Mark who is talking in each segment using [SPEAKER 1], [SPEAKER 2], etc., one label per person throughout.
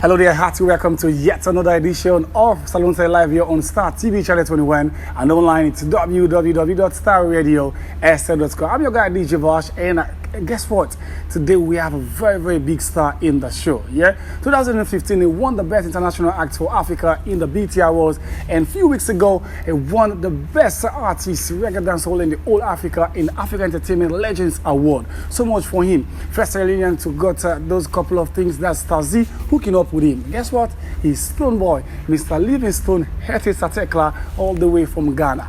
[SPEAKER 1] Hello there, hearty welcome to yet another edition of Salone Live here on Star TV Channel 21 and online it's www.starradiosl.com. I'm your guy DJ Vosh, and guess what? Today we have a very big star in the show. 2015 he won the Best International Act for Africa in the BT Awards, and a few weeks ago he won the Best Artist Reggae Dancehall in the Whole Africa in Africa Entertainment Legends Award. So much for him. First Alien to got those couple of things that Star Z hooking up with him. Guess what? He's Stonebwoy, Mr. Livingstone, 30th Dec, all the way from Ghana.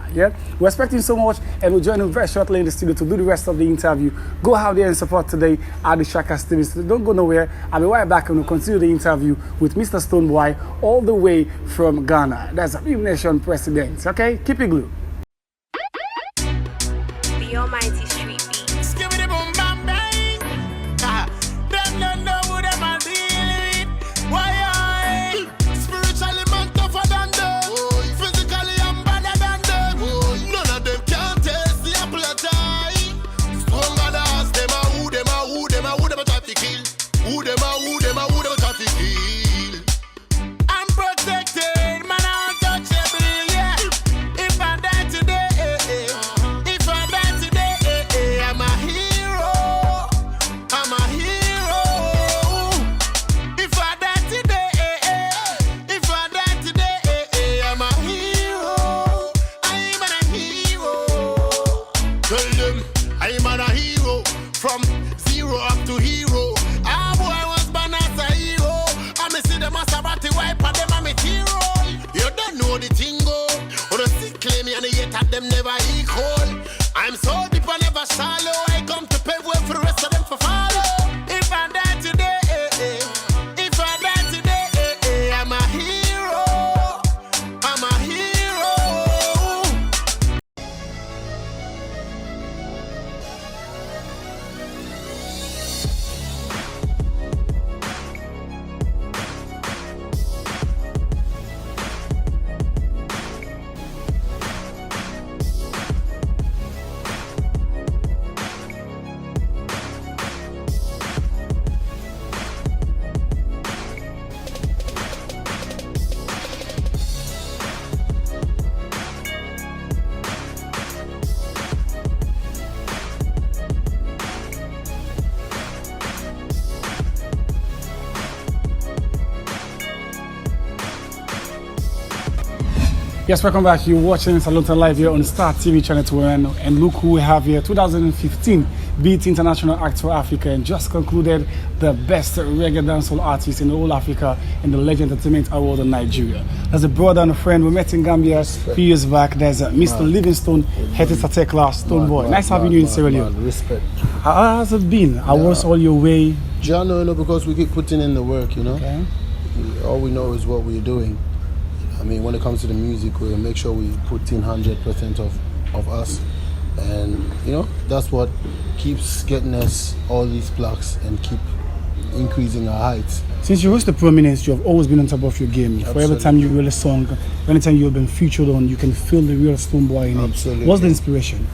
[SPEAKER 1] We're expecting so much, and we'll join him very shortly in the studio to do the rest of the interview. Go out there and support today at the Shaka Studios. Don't go nowhere. I'll be right back and we'll continue the interview with Mr. Stonebwoy all the way from Ghana. That's a Big Nation president. Okay, keep it glued.
[SPEAKER 2] The Almighty Street Beats.
[SPEAKER 3] Them never equal. I'm so deep and never shallow. I come to pave way for the rest of them to follow. If I die today, if I die today, I'm a hero. I'm a hero.
[SPEAKER 1] Yes, welcome back. You're watching Salone Live here on Star TV Channel 21, and look who we have here. 2015 BT International Act for Africa, and just concluded the Best Reggae Dancehall Artist in the whole Africa in the Legend Entertainment Award in Nigeria. There's a brother and a friend. We met in Gambia a few years back. There's Mr. Livingstone, 30th Dec, Stonebwoy. Nice having you in Sierra Leone.
[SPEAKER 4] Respect.
[SPEAKER 1] How has it been? How was all your way?
[SPEAKER 4] No, because we keep putting in the work,
[SPEAKER 1] Okay.
[SPEAKER 4] All we know is what we're doing. I mean, when it comes to the music, we'll make sure we put in 100% of us. And, that's what keeps getting us all these plaques and keep increasing our heights.
[SPEAKER 1] Since you rose to prominence, you have always been on top of your game.
[SPEAKER 4] Absolutely.
[SPEAKER 1] For every time you release a song, anytime you've been featured on, you can feel the real Stonebwoy in
[SPEAKER 4] Absolutely.
[SPEAKER 1] it. What's the inspiration?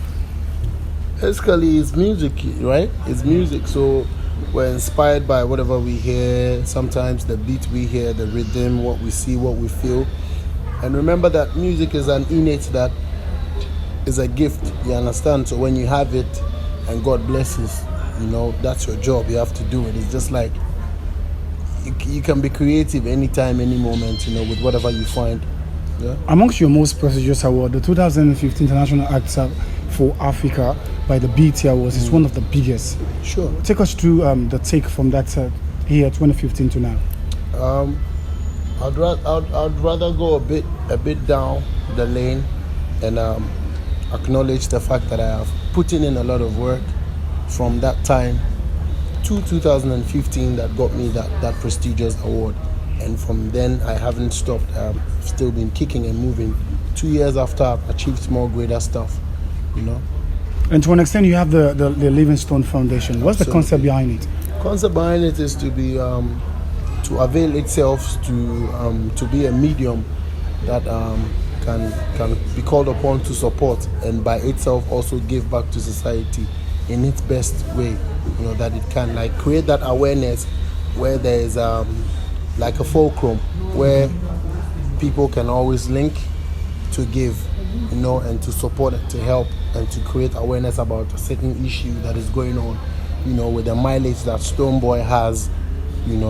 [SPEAKER 4] Basically, it's music, right? It's music, so we're inspired by whatever we hear. Sometimes the beat we hear, the rhythm, what we see, what we feel. And remember that music is an innate, that is a gift, you understand? So when you have it and God blesses, that's your job. You have to do it. It's just like you can be creative anytime, any moment, with whatever you find. Yeah?
[SPEAKER 1] Amongst your most prestigious award, the 2015 International Act for Africa by the BT Awards is one of the biggest.
[SPEAKER 4] Sure.
[SPEAKER 1] Take us through the take from that here 2015 to now.
[SPEAKER 4] I'd rather go a bit down the lane and acknowledge the fact that I have put in a lot of work from that time to 2015 that got me that prestigious award. And from then I haven't stopped. I've still been kicking and moving. 2 years after, I've achieved more greater stuff,
[SPEAKER 1] And to an extent, you have the Livingstone Foundation. What's the concept behind it?
[SPEAKER 4] The concept behind it is to be to avail itself to be a medium that can be called upon to support, and by itself also give back to society in its best way, that it can create that awareness where there is like a fulcrum where people can always link to give, and to support and to help and to create awareness about a certain issue that is going on, with the mileage that Stonebwoy has, in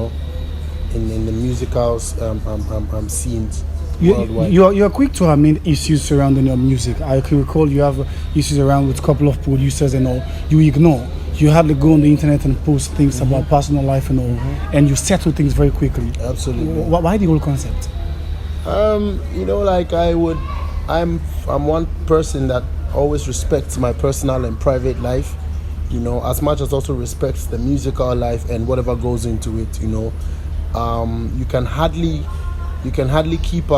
[SPEAKER 4] the musical scenes worldwide.
[SPEAKER 1] You're quick to admit issues surrounding your music. I can recall you have issues around with a couple of producers and all. You ignore. You hardly go on the internet and post things about personal life and all, and you settle things very quickly.
[SPEAKER 4] Absolutely.
[SPEAKER 1] Why the whole concept?
[SPEAKER 4] I'm one person that always respects my personal and private life, as much as also respects the musical life and whatever goes into it. You can hardly keep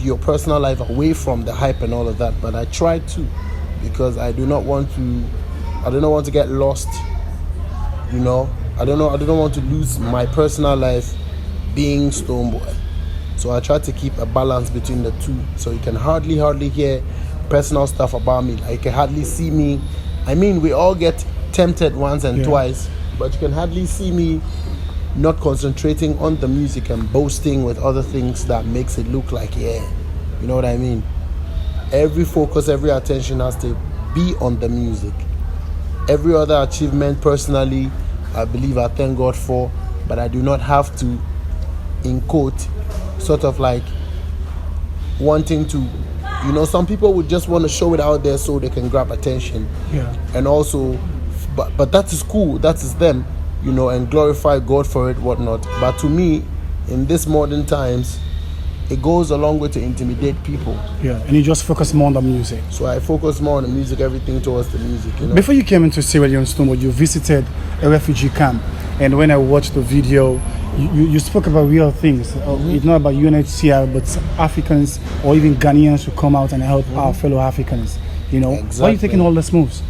[SPEAKER 4] your personal life away from the hype and all of that. But I try to, because I do not want to get lost. I don't want to lose my personal life being Stonebwoy. So I try to keep a balance between the two. So you can hardly hear personal stuff about me. Like, you can hardly see me. I mean, we all get tempted once and twice, but you can hardly see me not concentrating on the music and boasting with other things that makes it look like, you know what I mean? Every focus, every attention has to be on the music. Every other achievement, personally, I believe I thank God for, but I do not have to, in quote, sort of like wanting to, some people would just want to show it out there so they can grab attention.
[SPEAKER 1] Yeah.
[SPEAKER 4] And also, but that is cool, that is them, and glorify God for it, whatnot. But to me, in this modern times, it goes a long way to intimidate people.
[SPEAKER 1] Yeah, and you just focus more on the music.
[SPEAKER 4] So I focus more on the music, everything towards the music.
[SPEAKER 1] Before you came into Sierra Leone, Stonebwoy, you visited a refugee camp. And when I watched the video, you spoke about real things. It's not about UNHCR, but Africans or even Ghanaians who come out and help our fellow Africans.
[SPEAKER 4] Exactly.
[SPEAKER 1] Why are you taking all these moves?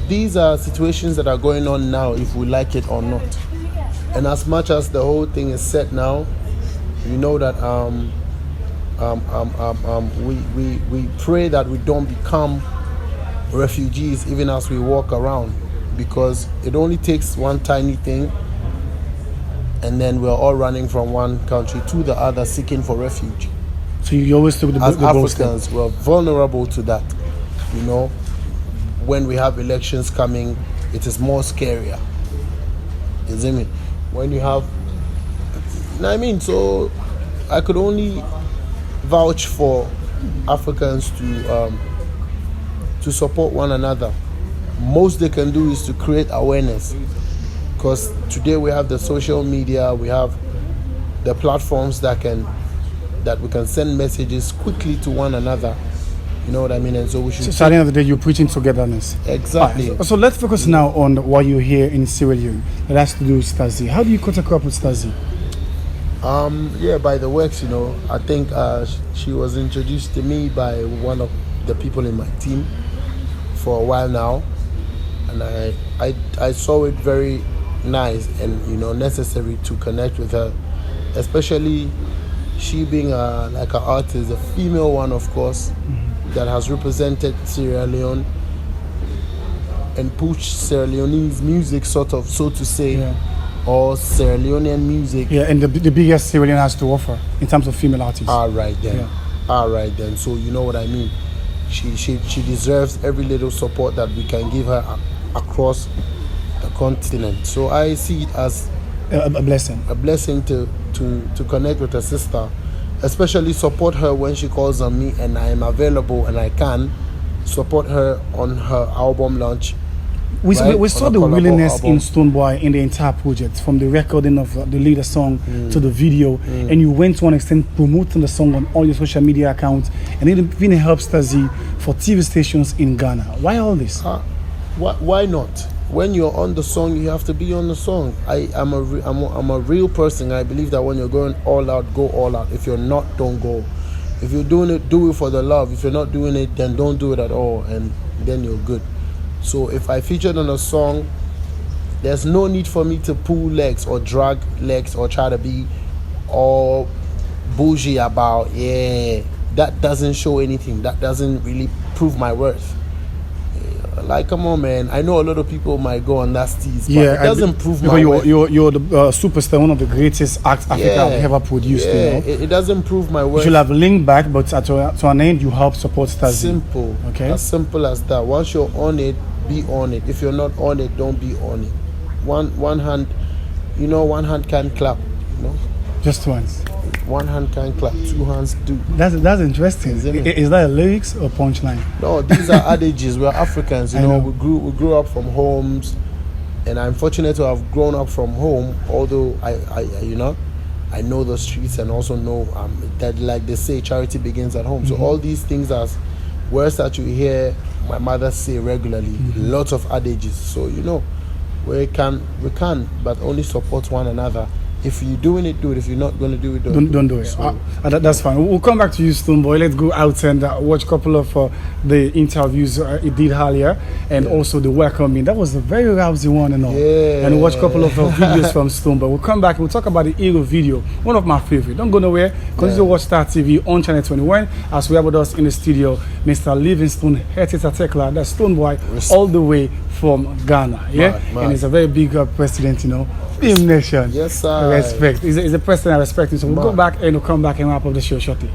[SPEAKER 4] These are situations that are going on now, if we like it or not. And as much as the whole thing is set now, that we pray that we don't become refugees even as we walk around, because it only takes one tiny thing and then we're all running from one country to the other seeking for refuge.
[SPEAKER 1] So you always took the
[SPEAKER 4] as
[SPEAKER 1] the
[SPEAKER 4] Africans, we're vulnerable to that. When we have elections coming, it is more scarier. You see me? When you have, so I could only vouch for Africans to support one another. Most they can do is to create awareness, because today we have the social media, we have the platforms that we can send messages quickly to one another. You know what I mean? And so we should.
[SPEAKER 1] So at the end of the day, you're preaching togetherness.
[SPEAKER 4] Exactly.
[SPEAKER 1] Right. So let's focus now on why you're here in Sierra Leone. That has to do with Stasi. How do you cut across with Stasi?
[SPEAKER 4] By the works. I think she was introduced to me by one of the people in my team for a while now, and I saw it very nice and necessary to connect with her, especially she being like an artist, a female one, of course, that has represented Sierra Leone and pushed Sierra Leone's music, sort of, so to say, or Sierra Leonean music.
[SPEAKER 1] Yeah, and the biggest Sierra Leone has to offer in terms of female artists.
[SPEAKER 4] All right then. So you know what I mean. She deserves every little support that we can give her across the continent. So I see it as
[SPEAKER 1] a blessing.
[SPEAKER 4] A blessing to connect with her sister, especially support her when she calls on me and I am available and I can support her on her album launch.
[SPEAKER 1] We saw the willingness in Stonebwoy in the entire project, from the recording of the leader song to the video, and you went to one extent promoting the song on all your social media accounts, and it even helped Stasi for TV stations in Ghana. Why all this?
[SPEAKER 4] Why not? When you're on the song, you have to be on the song. I'm a real person. I believe that when you're going all out, go all out. If you're not, don't go. If you're doing it, do it for the love. If you're not doing it, then don't do it at all, and then you're good. So if I featured on a song, there's no need for me to pull legs or drag legs or try to be all bougie about, that doesn't show anything. That doesn't really prove my worth. Like, come on, man. I know a lot of people might go on that steez, but
[SPEAKER 1] Yeah,
[SPEAKER 4] it doesn't prove
[SPEAKER 1] because
[SPEAKER 4] my
[SPEAKER 1] you're the superstar, one of the greatest acts Africa have ever produced.
[SPEAKER 4] Yeah,
[SPEAKER 1] You know?
[SPEAKER 4] it doesn't prove my
[SPEAKER 1] You
[SPEAKER 4] worth.
[SPEAKER 1] should have linked back, but to an end, you help support Stasi.
[SPEAKER 4] Simple.
[SPEAKER 1] Okay.
[SPEAKER 4] As simple as that. Once you're on it, be on it. If you're not on it, don't be on it. One hand, one hand can clap.
[SPEAKER 1] Just once.
[SPEAKER 4] One hand can clap, two hands do.
[SPEAKER 1] That's interesting. Is that a lyrics or punchline?
[SPEAKER 4] No, these are adages. We're Africans,
[SPEAKER 1] I know.
[SPEAKER 4] we grew up from homes, and I'm fortunate to have grown up from home. Although I know the streets and also know that, like they say, charity begins at home. So all these things are words that you hear my mother say regularly. Lots of adages. So we can, but only support one another. If you're doing it, do it. If you're not going to do it,
[SPEAKER 1] don't do it.
[SPEAKER 4] So,
[SPEAKER 1] that's fine. We'll come back to you, Stonebwoy. Let's go out and watch a couple of the interviews he did earlier, and also the welcoming. That was a very rousing one and all.
[SPEAKER 4] Yeah.
[SPEAKER 1] And watch a couple of videos from Stonebwoy. We'll come back. We'll talk about the Hero video. One of my favorite. Don't go nowhere. Continue to watch Star TV on Channel 21 as we have with us in the studio, Mr. Livingstone Hetita Tekla. That's Stonebwoy all the way from Ghana. Yeah,
[SPEAKER 4] Mad.
[SPEAKER 1] And he's a very big president. Film Nation.
[SPEAKER 4] Yes, sir.
[SPEAKER 1] Respect. He's a president I respect him. So we'll go back and we'll come back and wrap up the show shortly.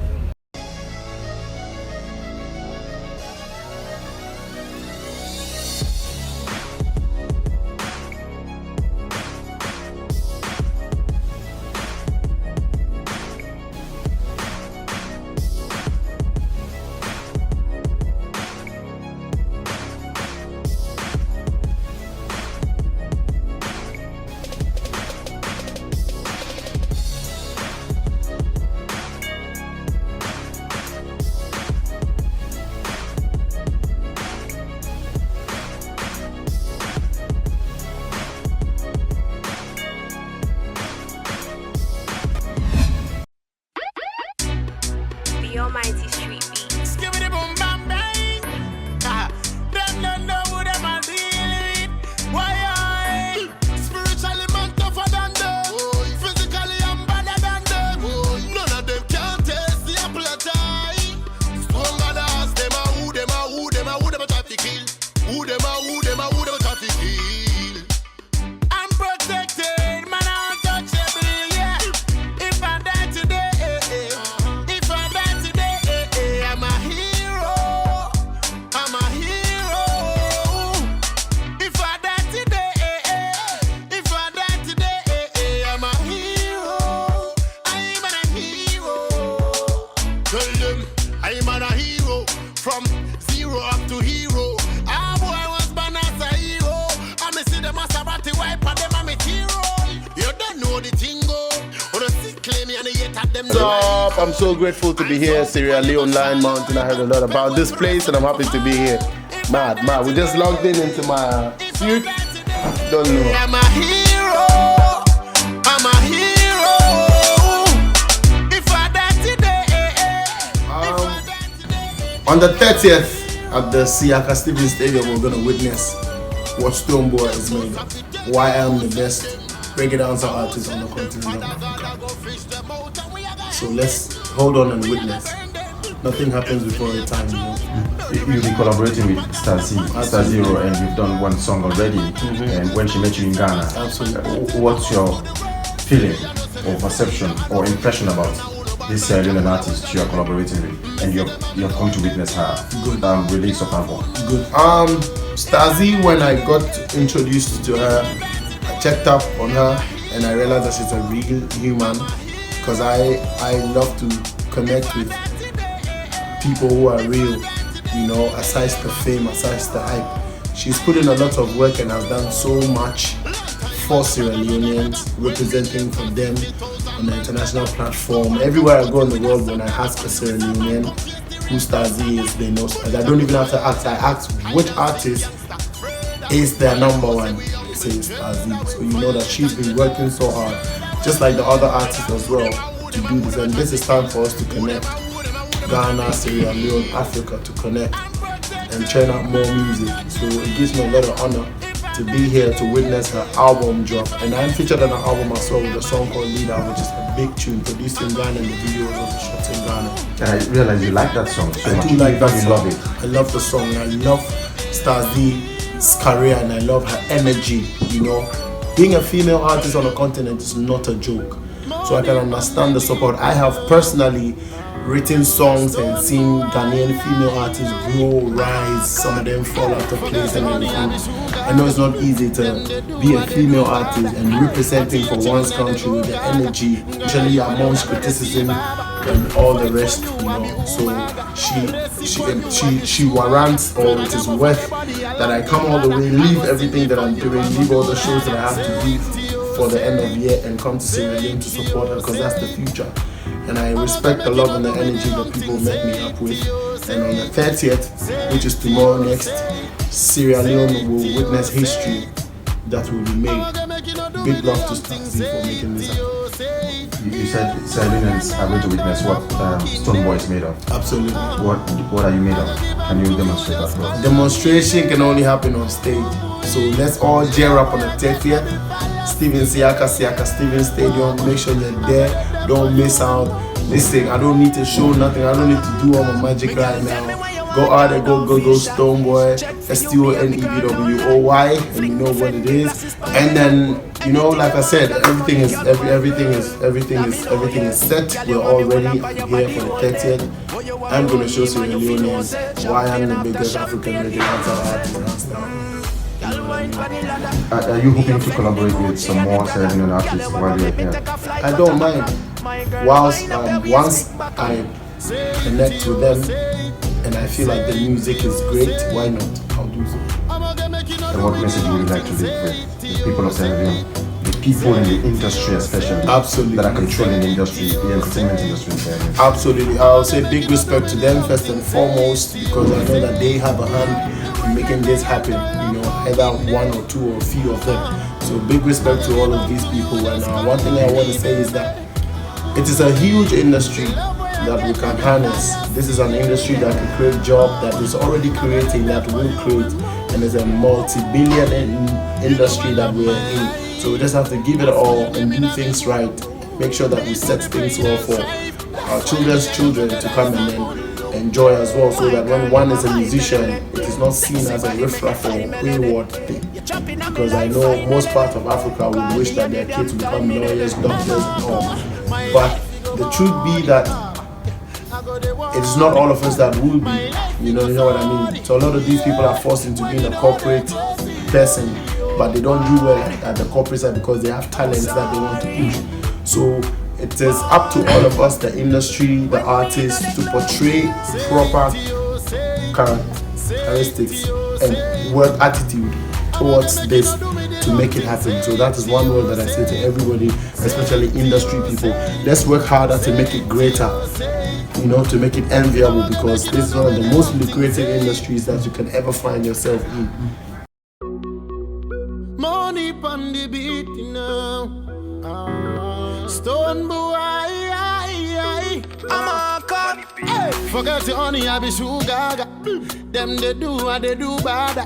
[SPEAKER 2] The almighty street beats.
[SPEAKER 3] Give me the boom bam bang. Them don't know who them are dealing with. Why I? Spiritually man tougher than them. Physically I'm better than them. None of them can taste the apple of tie. Stronger than us. Them are who them a try to kill. Who them a try to kill. I'm protected, man, I'm untouchable, yeah. If I die today, I'm a hero. I'm a hero. If I die today, I'm a hero. I'm a hero. Tell them I'm a hero. From zero up to hero. Ah, boy, I was born as a hero. I me see them as a batty wipe and them a me hero. You don't know the tingo. Or the sick claim me and the yet at them.
[SPEAKER 4] What's up? I'm so grateful to be here, Sierra Leone Lion Mountain. I heard a lot about this place and I'm happy to be here. Mad. We just logged into my suit. Don't know.
[SPEAKER 3] I'm a hero. I'm a hero. If I die today,
[SPEAKER 4] On the 30th at the Siaka Stevens Stadium, we're going to witness what Stonebwoy is made of. Why I'm the best reggae dancer artist on the continent of Africa. So let's hold on and witness. Nothing happens before a time,
[SPEAKER 5] You'll be collaborating with Star Zero, and you've done one song already. And when she met you in Ghana,
[SPEAKER 4] Absolutely.
[SPEAKER 5] What's your feeling or perception or impression about this Sierra Leonean artist you are collaborating with, and you're come to witness her release of album?
[SPEAKER 4] Good. Stasi, when I got introduced to her, I checked up on her and I realized that she's a real human, because I love to connect with people who are real, aside the fame, aside the hype. She's put in a lot of work and has done so much for Sierra Leoneans, representing for them on the international platform. Everywhere I go in the world, when I ask a Sierra Leonean who Stasi is, they know. I don't even have to ask. I ask which artist is their number one. They say it's Stasi. So you know that she's been working so hard, just like the other artists as well, to do this. And this is time for us to connect. Ghana, Sierra Leone, Africa, to connect and churn out more music. So it gives me a lot of honor to be here to witness her album drop. And I'm featured on an album as well with a song called Leader, which is a big tune produced in Ghana, and the video was also shot in Ghana.
[SPEAKER 5] And I realize you like that song so much.
[SPEAKER 4] I do like that
[SPEAKER 5] You
[SPEAKER 4] song.
[SPEAKER 5] love it.
[SPEAKER 4] I love the song. I love Star Z's career, and I love her energy. You know, being a female artist on a continent is not a joke. So I can understand the support. I have personally written songs and seen Ghanaian female artists grow, rise, some of them fall out of place and everything. I know it's not easy to be a female artist and representing for one's country with the energy, usually amongst criticism and all the rest, you know. So she warrants, or it is worth that I come all the way, leave everything that I'm doing, leave all the shows that I have to do for the end of the year and come to Sierra Leone to support her, because that's the future. And I respect the love and the energy that people met me up with. And on the 30th, which is tomorrow next, Sierra Leone will witness history that will be made. Big love to Star Z for making this happen.
[SPEAKER 5] You said Sierra Leoneans are going to witness what Stonebwoy is made of.
[SPEAKER 4] Absolutely.
[SPEAKER 5] What are you made of? Can you demonstrate that for us?
[SPEAKER 4] Demonstration can only happen on stage. So let's all gear up on the 30th. Steven Siaka Steven Stadium. Make sure you're there. Don't miss out. Listen, I don't need to show nothing. I don't need to do all my magic right now. Go out there, go Stonebwoy, Stonebwoy, and you know what it is. And then, you know, like I said, everything is set. We're all ready here for the 30th. I'm gonna show Sierra Leoneans why I'm the biggest African reggae artist now.
[SPEAKER 5] Are you hoping to collaborate with some more Sierra Leonean artists while you're here?
[SPEAKER 4] I don't mind. Once I connect with them and I feel like the music is great, why not? I'll do so.
[SPEAKER 5] And what message would you like to leave with the people of Sierra Leone, the people in the industry especially,
[SPEAKER 4] Absolutely,
[SPEAKER 5] that are controlling the industry, the entertainment industry in Sierra Leone?
[SPEAKER 4] Absolutely, I'll say big respect to them first and foremost, because I know that they have a hand in making this happen. You know, either one or two or a few of them. So big respect to all of these people. And one thing I want to say is that it is a huge industry that we can harness. This is an industry that can create jobs, that is already creating, that will create, and it's a multi-billion industry that we're in. So we just have to give it all and do things right. Make sure that we set things well for our children's children to come and then enjoy as well, so that when one is a musician, it is not seen as a riffraff or wayward thing. Because I know most parts of Africa would wish that their kids become lawyers, doctors, and all. But the truth be that it's not all of us that will be, you know what I mean? So a lot of these people are forced into being a corporate person, but they don't do well at the corporate side because they have talents that they want to push. So it is up to all of us, the industry, the artists, to portray proper characteristics and work attitude towards this to make it happen. So that is one word that I say to everybody, especially industry people. Let's work harder to make it greater, you know, to make it enviable, because this is one of the most lucrative industries that you can ever find yourself in.
[SPEAKER 3] Money on the beat, you know. Stonebwoy, I'm a cut. Hey, forget the honey, I be sugar. Them they do what they do bad.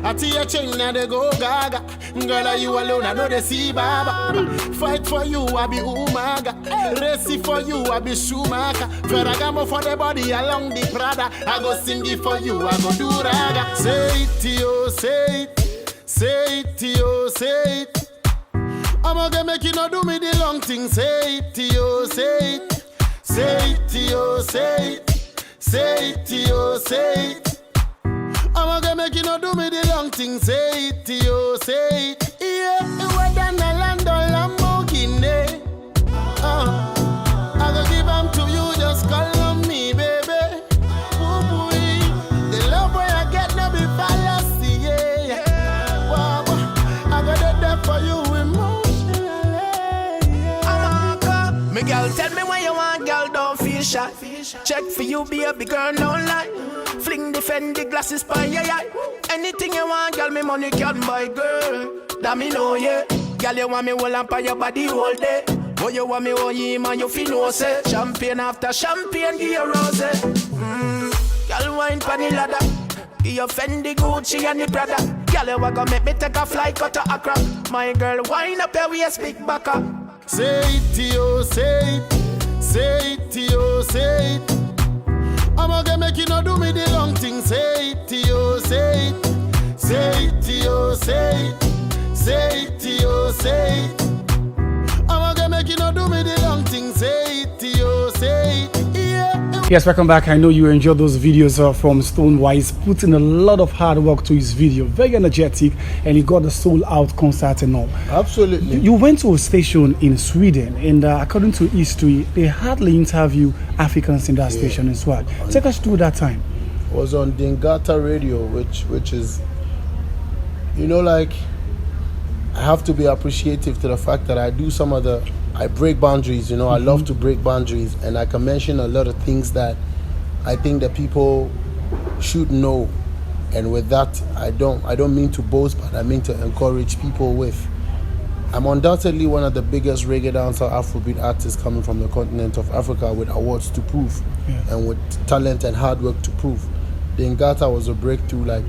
[SPEAKER 3] I see a chain and they go gaga. Girl, are you alone? I know they see baba. Fight for you, I be umaga. Racy for you, I be Schumacher. Ferragamo for the body along the Prada. I go sing it for you, I go do raga. Say it to you, say it. Say it to you, say it. I'm gonna make you not do me the long thing. Say it to you, say it. Say it to you, say it. Say it to you, say it. I'm gonna make you not do me the long thing. Say it to you, say it. Yeah, we're done the land of Lamborghini. I gonna give them to you, just call on me, baby. Ooh, boy. The love where I get no be fallacy, yeah. Wow, I got it there for you emotionally. Me girl, tell me what you want, girl, don't feel shy. Check for you, baby girl, don't lie. Fling the Fendi glasses by your eye. Anything you want, girl, me money can buy, girl. That me know, yeah. Girl, you want me hold on by your body all day. But you want me hold you, man, you feel no say. Champagne after champagne, give you rose. Girl, wine pan the ladder. Give you Fendi, Gucci, and the Prada. Girl, you want to make me take a flight out to Accra. My girl, wine up your waist, big back up. Say it to you, say it. Say it to you, say it. I'm gonna make you not do me the long thing. Say it to you, say it. say it to you, say it. I'm gonna make you not do me the long thing, say it to you, say it. Yeah.
[SPEAKER 1] Yes, welcome back. I know you enjoyed those videos from Stonebwoy. He's put in a lot of hard work to his video. Very energetic, and he got the sold out concert and all.
[SPEAKER 4] Absolutely.
[SPEAKER 1] You went to a station in Sweden, and according to history, they hardly interview Africans in that station as well. Take us through that time.
[SPEAKER 4] It was on Dingata Radio, which is, you know, like, I have to be appreciative to the fact that I do I break boundaries, you know. I love to break boundaries, and I can mention a lot of things that I think that people should know. And with that, I don't mean to boast, but I mean to encourage people with. I'm undoubtedly one of the biggest reggae dancehall Afrobeat artists coming from the continent of Africa, with awards to prove and with talent and hard work to prove. The Ngata was a breakthrough, like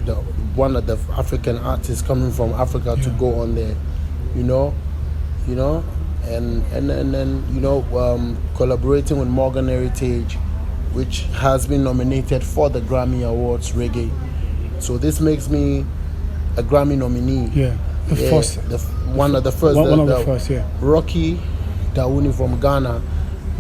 [SPEAKER 4] one of the African artists coming from Africa to go on there, you know, and then collaborating with Morgan Heritage, which has been nominated for the Grammy Awards Reggae. So this makes me a Grammy nominee. One of the first. Rocky Dawouni from Ghana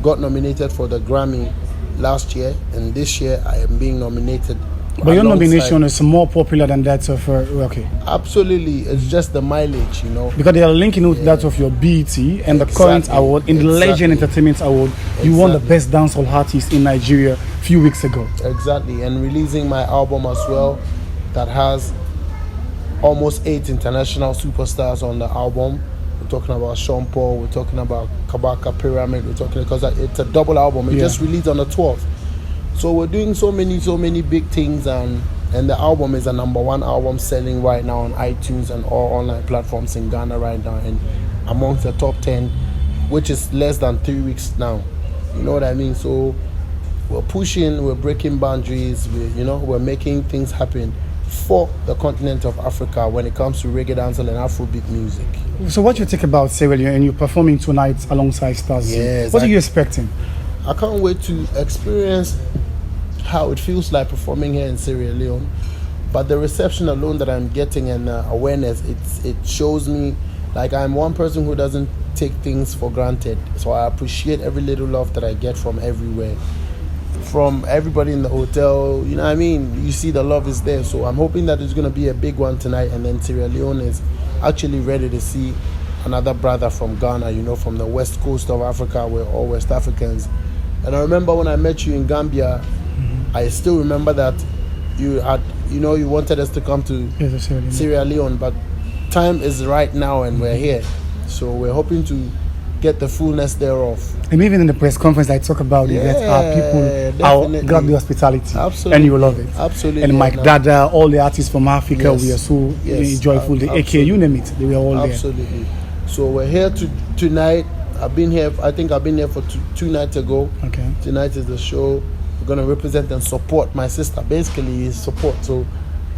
[SPEAKER 4] got nominated for the Grammy last year, and this year I am being nominated.
[SPEAKER 1] But your nomination is more popular than that of Rocky.
[SPEAKER 4] Absolutely, it's just the mileage, you know.
[SPEAKER 1] Because they are linking with that of your BET and the current award, in the Legend Entertainment Award. You won the best dancehall artist in Nigeria a few weeks ago.
[SPEAKER 4] Exactly, and releasing my album as well, that has almost 8 international superstars on the album. We're talking about Sean Paul, we're talking about Kabaka Pyramid, we're talking, because it's a double album. It just released on the 12th. So we're doing so many big things, and the album is a #1 album selling right now on iTunes and all online platforms in Ghana right now, and amongst the top 10, which is less than 3 weeks now. You know what I mean? So we're pushing, we're breaking boundaries, we're making things happen for the continent of Africa when it comes to reggae dancehall and Afrobeat music.
[SPEAKER 1] So what you think about Sierra Leone, and you're performing tonight alongside Stars?
[SPEAKER 4] Yes.
[SPEAKER 1] What are you expecting?
[SPEAKER 4] I can't wait to experience how it feels like performing here in Sierra Leone, but the reception alone that I'm getting and awareness, it shows me like I'm one person who doesn't take things for granted. So I appreciate every little love that I get from everywhere, from everybody in the hotel. You know what I mean? You see the love is there. So I'm hoping that it's going to be a big one tonight, and then Sierra Leone is actually ready to see another brother from Ghana, you know, from the west coast of Africa. We're all West Africans. And I remember when I met you in Gambia, I still remember that you wanted us to come to Sierra Leone, but time is right now and we're here. So we're hoping to get the fullness thereof.
[SPEAKER 1] And even in the press conference, I talk about it, that our people got the hospitality.
[SPEAKER 4] Absolutely.
[SPEAKER 1] And you will love it.
[SPEAKER 4] Absolutely.
[SPEAKER 1] And Mike Dada, all the artists from Africa, we are so joyful. The AK, you name it, they were all there.
[SPEAKER 4] Absolutely. So we're here tonight. I've been here for two nights ago.
[SPEAKER 1] Okay.
[SPEAKER 4] Tonight is the show. We're going to represent and support my sister. Basically, is support. So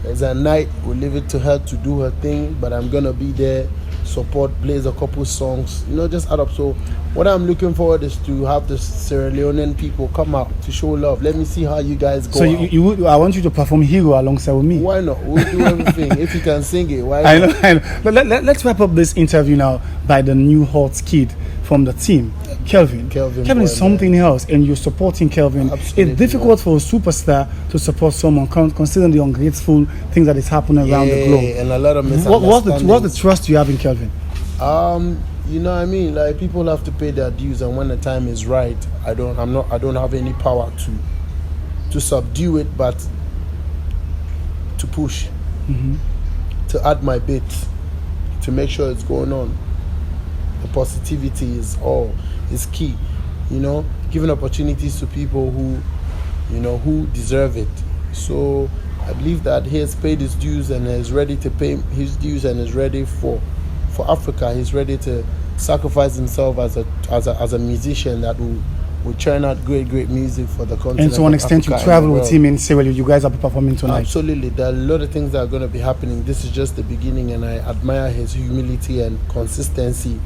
[SPEAKER 4] as a night, we'll leave it to her to do her thing, but I'm going to be there, support, blaze a couple songs, just add up. So what I'm looking forward is to have the Sierra Leonean people come out to show love. Let me see how you guys go.
[SPEAKER 1] So I want you to perform Hero alongside with me.
[SPEAKER 4] Why not? We'll do everything. If you can sing it, why
[SPEAKER 1] not? I know. But let's wrap up this interview now by the new hot kid from the team, Kelvin. Kelvin is something else, and you're supporting Kelvin.
[SPEAKER 4] Absolutely,
[SPEAKER 1] it's difficult for a superstar to support someone, considering the ungrateful things that is happening around the globe.
[SPEAKER 4] And a lot of misunderstandings.
[SPEAKER 1] What's the trust you have in Kelvin?
[SPEAKER 4] You know what I mean? Like, people have to pay their dues, and when the time is right, I don't have any power to subdue it, but to push, to add my bit, to make sure it's going on. The positivity is key, giving opportunities to people who deserve it. So I believe that he has paid his dues and is ready to pay his dues and is ready for Africa. He's ready to sacrifice himself as a musician that will churn out great music for the continent.
[SPEAKER 1] And to an extent, you travel with him in Sierra Leone. You guys are performing tonight.
[SPEAKER 4] Absolutely. There are a lot of things that are going to be happening. This is just the beginning, and I admire his humility and consistency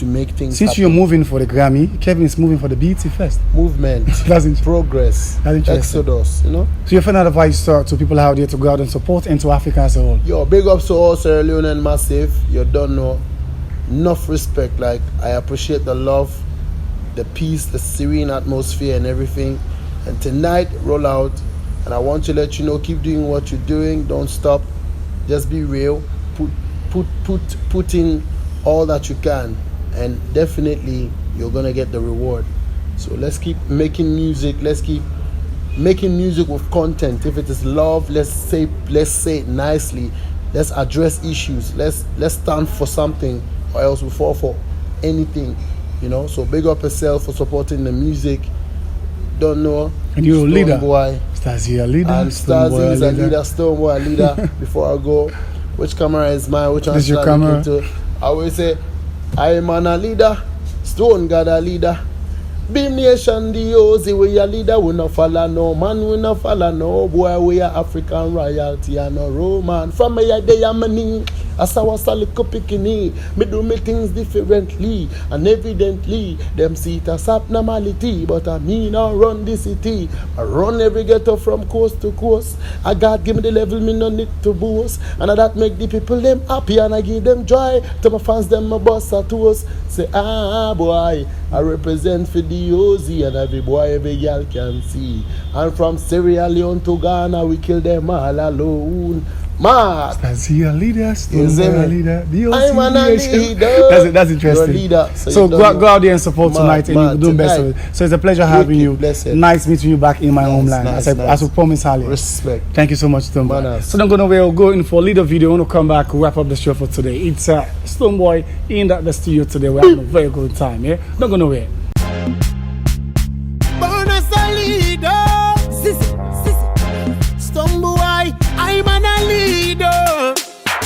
[SPEAKER 4] to make things
[SPEAKER 1] Since
[SPEAKER 4] happen.
[SPEAKER 1] you're moving for the Grammy, Kevin is moving for the BET Fest.
[SPEAKER 4] Movement,
[SPEAKER 1] That's interesting.
[SPEAKER 4] progress,
[SPEAKER 1] That's interesting.
[SPEAKER 4] exodus, you know.
[SPEAKER 1] So your final advice to people out there to go out and support and to Africa as a whole?
[SPEAKER 4] Yo, big ups to all Sierra Leone and Massive. You don't know. Enough respect. Like, I appreciate the love, the peace, the serene atmosphere and everything. And tonight, roll out. And I want to let you know, keep doing what you're doing. Don't stop. Just be real. Put in all that you can. And definitely, you're going to get the reward. So let's keep making music. Let's keep making music with content. If it is love, let's say it nicely. Let's address issues. Let's stand for something, or else we fall for anything, you know. So big up yourself for supporting the music. Don't know.
[SPEAKER 1] And you're a leader.
[SPEAKER 4] Stonebwoy.
[SPEAKER 1] Stasi a leader.
[SPEAKER 4] And Stasi is a leader. Stonebwoy a leader. Before I go, which camera is mine? Which one
[SPEAKER 1] This is
[SPEAKER 4] should
[SPEAKER 1] your
[SPEAKER 4] I
[SPEAKER 1] camera.
[SPEAKER 4] look into? I always say, I am a leader. Stone God a leader. Beam Nation the Ozzy, we a leader, we no follow no man, we no follow no boy, we are African royalty and no Roman. From me a day I'm a knee, as I was a little picking me do me things differently, and evidently, them see it as abnormality, but I mean I run the city, I run every ghetto from coast to coast, I God give me the level, me no need to boast, and that make the people them happy, and I give them joy, to my fans them my boss a toast, say boy, I represent for the Ozzy, and every boy, every girl can see. And from Sierra Leone to Ghana, we kill them all alone. Mad.
[SPEAKER 1] Stasi a leader.
[SPEAKER 4] Is it
[SPEAKER 1] Stonebwoy a
[SPEAKER 4] me?
[SPEAKER 1] leader. The
[SPEAKER 4] I'm
[SPEAKER 1] OC
[SPEAKER 4] a
[SPEAKER 1] nation.
[SPEAKER 4] leader.
[SPEAKER 1] That's interesting.
[SPEAKER 4] You're a leader,
[SPEAKER 1] So
[SPEAKER 4] you
[SPEAKER 1] go
[SPEAKER 4] don't know.
[SPEAKER 1] out there and support tonight, and you're doing best
[SPEAKER 4] tonight.
[SPEAKER 1] of it. So it's a pleasure having you.
[SPEAKER 4] Blessed.
[SPEAKER 1] Nice meeting you back in my homeland.
[SPEAKER 4] nice,
[SPEAKER 1] As we promised earlier.
[SPEAKER 4] Respect.
[SPEAKER 1] Thank you so much, Stonebwoy.
[SPEAKER 4] Manners.
[SPEAKER 1] So don't go nowhere. We'll go in for a little video. We'll come back, wrap up the show for today. It's Stonebwoy in the studio today. We're having a very good time. Yeah, don't go nowhere.
[SPEAKER 3] Born as a leader. Stonebwoy, I'm a leader.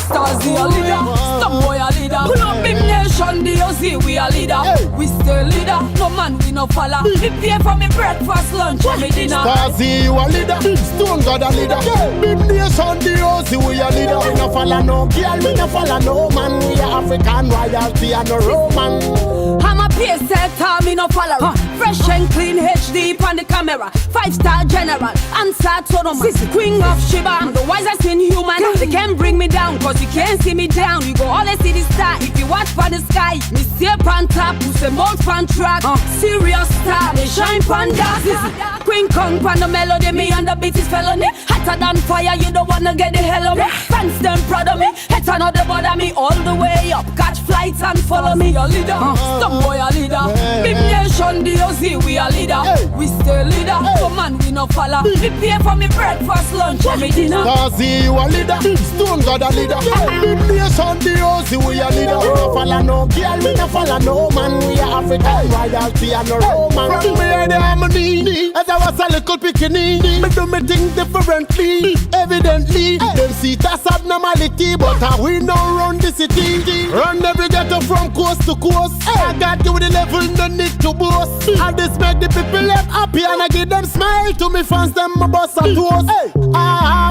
[SPEAKER 6] Stasi a leader, Stonebwoy a leader. Pull up Big Nation, the OZ, we a leader. We still leader, no man we no follow. We pay for me breakfast, lunch, and me dinner.
[SPEAKER 3] Stasi, you a leader. Stone God a leader. Big Nation, the Ozzy, we a leader. We no follow no girl, we no follow no man. We are African royalty and no Roman.
[SPEAKER 6] I'm a pace setter, me no follower. Fresh and clean HD on the camera. 5-star general, answer to no man. Queen of Sheba, I'm the wisest in human. They can't bring me down, cause you can't see me down. You go always see the star. If you watch for the sky, me stay on top, who's the most on track. Serious star, they shine pan dark. Queen Kong pan the melody, me and the beat is felony. Hotter than fire, you don't wanna get the hell of me. Fans them proud of me, hate another bother me. All the way up, catch flights and follow me. Your leader, Stonebwoy a leader. Big Nation, the OZ, we a leader. We still leader, no man we no follow. We pay for me breakfast, lunch, and me dinner.
[SPEAKER 3] Stasi, you a leader. Stone God a leader. Big Nation, the Ozzy, we a leader. We no follow no girl, we no follow no man. We are African royalty and no Roman. From me the harmony, as I was a little pickaninny. Me do me things differently, evidently. Them see it as abnormality, but we no run the city. Run every ghetto from coast to coast. I got you with the level, no need to boast. I just make the people live happy and I give them smile to me fans, them my boss and toast.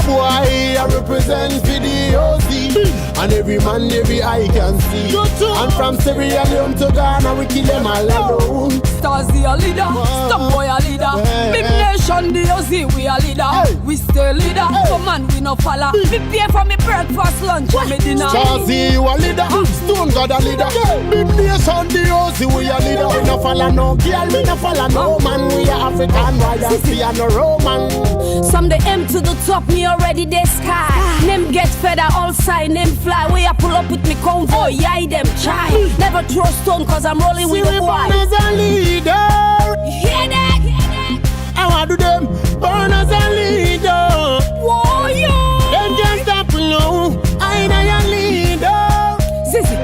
[SPEAKER 3] Boy, I represent for the OZ, and every man, every eye can see. And from Sierra Leone to Ghana, we kill them all alone.
[SPEAKER 6] Stasi a leader, Stonebwoy a leader. Big Nation, the OZ, we a leader. We still leader, no man we no follow. We pay for me breakfast, lunch, and me dinner.
[SPEAKER 3] Stasi, you a leader. Stone God a leader. Big Nation, the Ozzy, we a leader. We no follow no girl, we no follow no man. We are African royalty and no Roman.
[SPEAKER 6] Some the aim to the top, me already the sky. Name get feather, all side, name fly. Where I pull up with me convoy, yeah, them try. Never throw stone, cause I'm rolling with the
[SPEAKER 3] Born
[SPEAKER 6] boy.
[SPEAKER 3] as a leader.
[SPEAKER 6] Hear that?
[SPEAKER 3] I want to them. Born as a leader.
[SPEAKER 6] Whoa, yo!
[SPEAKER 3] Them can't stop me now. I know a leader.
[SPEAKER 6] Sissy.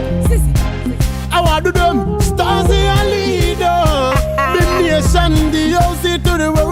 [SPEAKER 3] I want to them. Stasi a leader. Big Nation, the OZ to the world.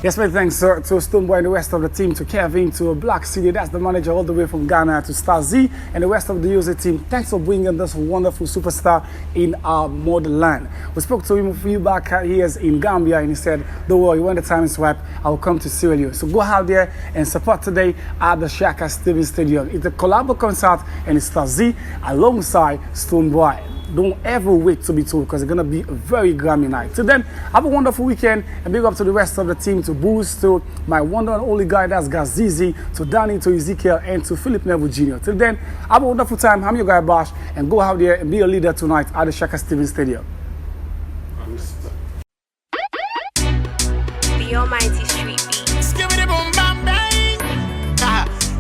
[SPEAKER 1] Yes, many thanks to Stonebwoy and the rest of the team, to Kevin, to Black City, that's the manager all the way from Ghana, to Star Z and the rest of the user team. Thanks for bringing this wonderful superstar in our motherland. We spoke to him a few back years in Gambia, and he said, don't worry, when the time is ripe, I will come to Sierra Leone. So go out there and support today at the Shaka Stevens Stadium. It's a collabo concert, and it's Star Z alongside Stonebwoy. Don't ever wait to be told, because it's going to be a very Grammy night. Till then, have a wonderful weekend, and big up to the rest of the team, to Boost, to my wonder and only guy, that's Gazizi, to Danny, to Ezekiel, and to Philip Neville Jr. Till then, have a wonderful time. I'm your guy Bash, and go out there and be a leader tonight at the Shaka Stevens Stadium.
[SPEAKER 2] The Almighty Street Beats.
[SPEAKER 3] Give me the boom bam bang.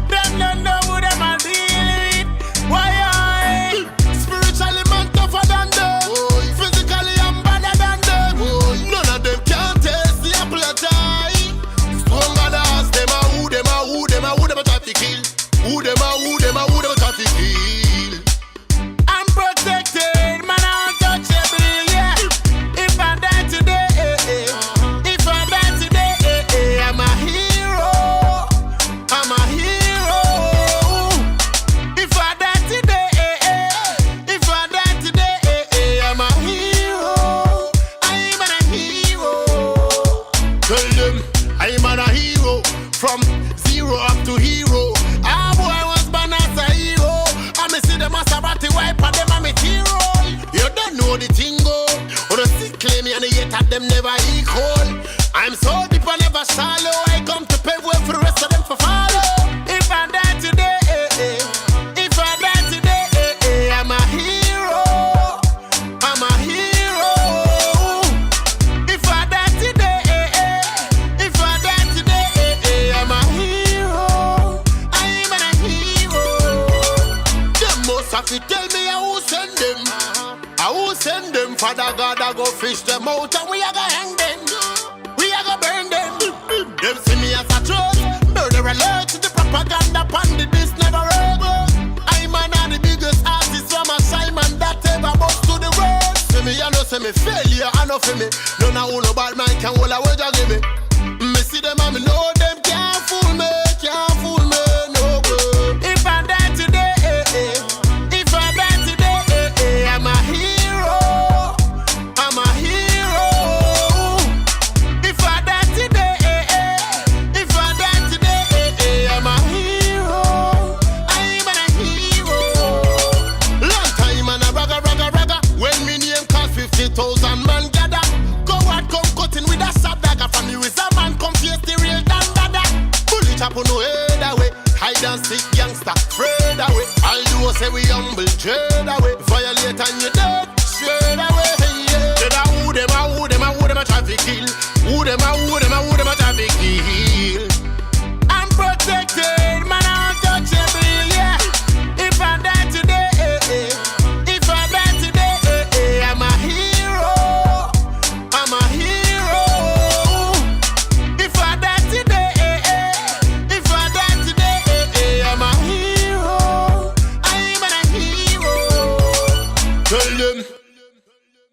[SPEAKER 3] Them don't know who them are dealing with. Why I? Spiritually man tougher than them. Physically I'm better than them. None of them can taste the apple of tie. Stronger than us. Them are who them are who them are who them a try to kill. Who them are who them are who them a try to kill. I'm protected, man, I'm untouchable, yeah. If I die today, if I die today, I'm a hero. I'm a hero. If I die today, if I die today, I'm a hero. I'm a hero. Tell them I'm a hero. From zero up to hero. Ah, boy, I was born as a hero. I me see them as a batty wipe and them a me hero. You don't know the thing go. Or the sick claim me and yet at them never equal. I'm so deep and never shallow. I come to pave way for the rest of them for follow. If I die today, if I die today, I'm a hero. I'm a hero. If I die today, if I die today, I'm a hero. I'm a hero. Them must have to tell me I will send them. I will send them. Father God, I go fish them out and we are gonna hang them. We are gonna burn them. Them see me as a trust. Murder alert to the propaganda pandit. This never work. I'm one of the biggest artists from a Simon that ever bust to the world. See me, I know, see me failure, I know for me. None of all no bad man can hold a word you give me. Me see them and me know them